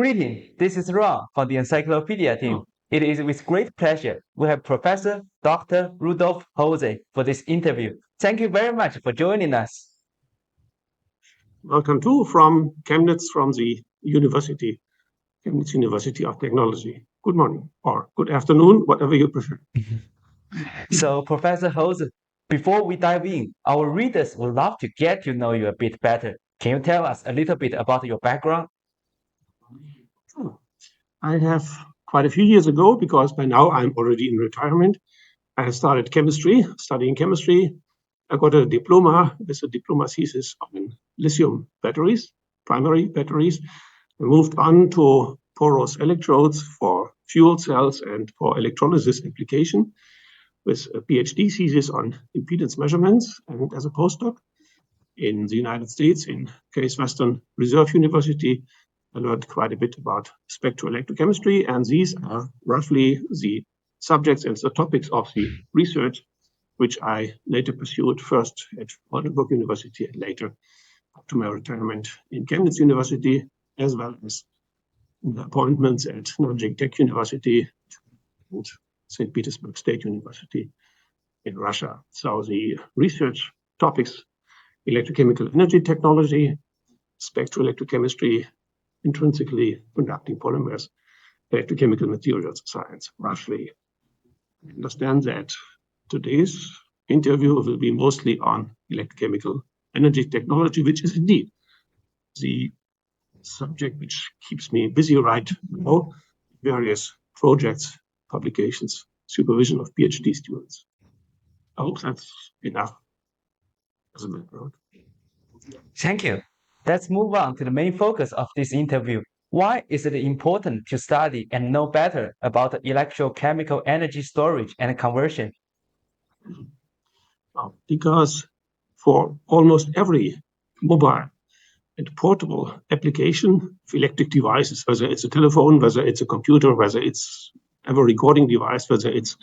Greetings, this is Ron from the Encyclopedia team. Oh, It is with great pleasure we have Professor Dr. Rudolf Holze for this interview. Thank you very much for joining us. welcome too from Chemnitz, from the university, Chemnitz University of Technology. Good morning or good afternoon, whatever you prefer. So, Professor Holze, before we dive in, our readers would love to get to know you a bit better. Can you tell us a little bit about your background? Oh, I have quite a few years ago, because by now I'm already in retirement, I started studying chemistry. I got a diploma with a diploma thesis on lithium batteries, primary batteries. I moved on to porous electrodes for fuel cells and for electrolysis application, with a PhD thesis on impedance measurements, and as a postdoc in the United States, in Case Western Reserve University, I learned quite a bit about spectroelectrochemistry, and these are roughly the subjects and the topics of the research which I later pursued, first at Oldenburg University and later up to my retirement in Chemnitz University, as well as the appointments at Nanjing Tech University and St. Petersburg State University in Russia. So the research topics: electrochemical energy technology, spectroelectrochemistry, intrinsically conducting polymers, electrochemical materials science, roughly. I understand that today's interview will be mostly on electrochemical energy technology, which is indeed the subject which keeps me busy right now, various projects, publications, supervision of PhD students. I hope that's enough as a background. Thank you. Let's move on to the main focus of this interview. Why is it important to study and know better about electrochemical energy storage and conversion? Because for almost every mobile and portable application of electric devices, whether it's a telephone, whether it's a computer, whether it's a recording device, whether it's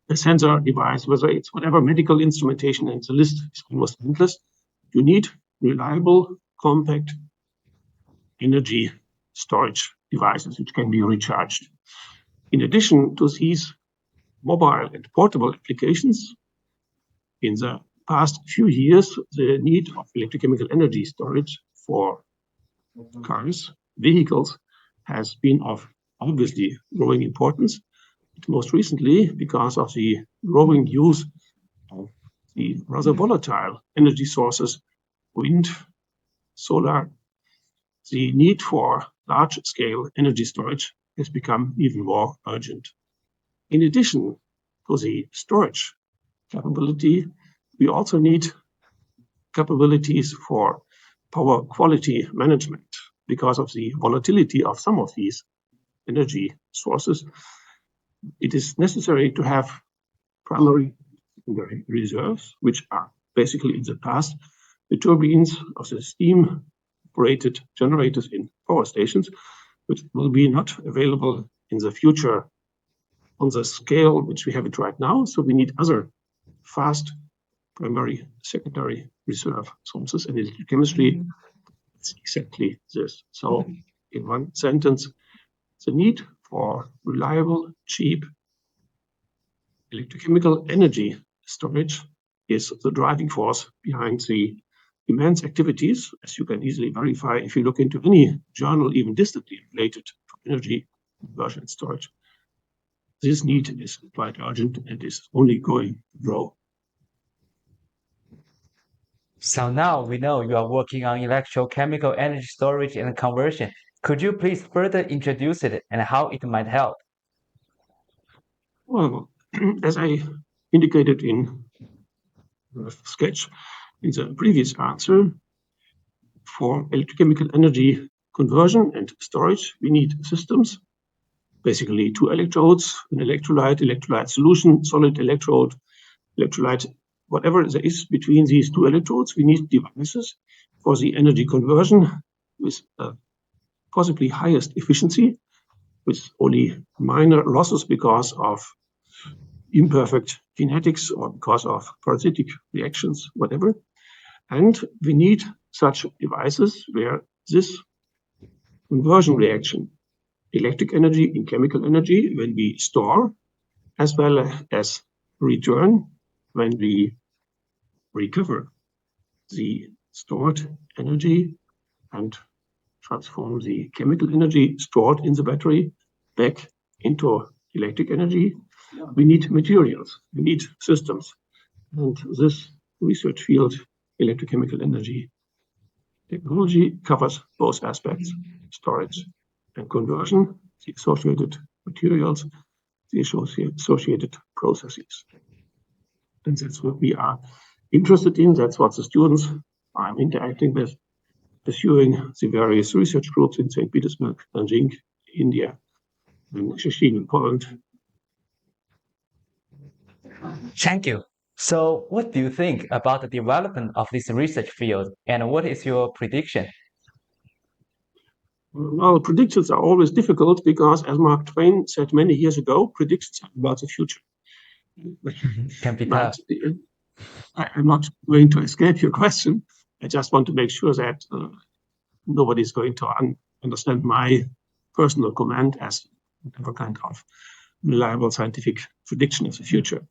a sensor device, whether it's whatever medical instrumentation, and the list is almost endless, you need reliable, compact energy storage devices which can be recharged. In addition to these mobile and portable applications, in the past few years, the need of electrochemical energy storage for cars, vehicles, has been of obviously growing importance. Most recently, because of the growing use of the rather volatile energy sources, wind, solar, the need for large-scale energy storage has become even more urgent. In addition to the storage capability, we also need capabilities for power quality management. Because of the volatility of some of these energy sources, it is necessary to have primary secondary reserves, which are basically in the past the turbines of the steam operated generators in power stations, which will be not available in the future on the scale which we have it right now. So we need other fast primary secondary reserve sources, and in chemistry it's exactly this. So in one sentence, the need for reliable, cheap electrochemical energy storage is the driving force behind the immense activities, as you can easily verify if you look into any journal, even distantly related to energy conversion and storage. This need is quite urgent and is only going to grow. So now we know you are working on electrochemical energy storage and conversion. Could you please further introduce it and how it might help? Well, as I indicated in the sketch in the previous answer, for electrochemical energy conversion and storage, we need systems, basically two electrodes, an electrolyte solution, solid electrode, electrolyte, whatever there is between these two electrodes. We need devices for the energy conversion with possibly highest efficiency, with only minor losses because of imperfect kinetics or because of parasitic reactions, whatever. And we need such devices where this conversion reaction electric energy in chemical energy when we store, as well as return when we recover the stored energy and transform the chemical energy stored in the battery back into electric energy. We need materials, we need systems. And this research field, electrochemical energy technology, covers both aspects: storage and conversion, the associated materials, the associated processes. And that's what we are interested in. That's what the students I'm interacting with, pursuing the various research groups in St. Petersburg, Nanjing, India, and Szczecin in Poland. Thank you. So, what do you think about the development of this research field, and what is your prediction? Well, predictions are always difficult because, as Mark Twain said many years ago, predictions are about the future. Can be But tough. I'm not going to escape your question. I just want to make sure that nobody's going to understand my personal comment as whatever kind of reliable scientific prediction of the future.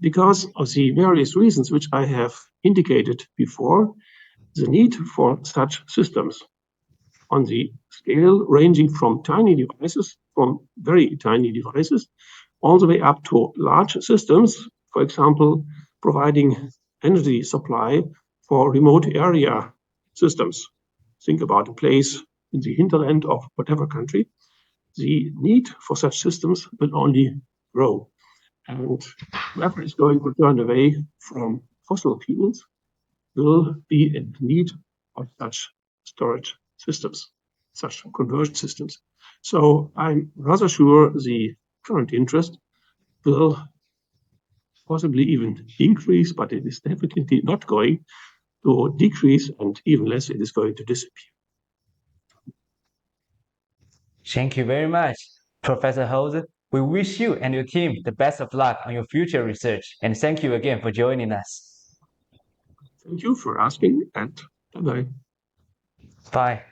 Because of the various reasons which I have indicated before, the need for such systems on the scale ranging from tiny devices, from very tiny devices, all the way up to large systems, for example, providing energy supply for remote area systems. Think about a place in the hinterland of whatever country. The need for such systems will only grow. And whoever is going to turn away from fossil fuels will be in need of such storage systems, such conversion systems. So I'm rather sure the current interest will possibly even increase, but it is definitely not going to decrease, and even less, it is going to disappear. Thank you very much, Professor Holze. We wish you and your team the best of luck on your future research, and thank you again for joining us. Thank you for asking, and bye bye. Bye.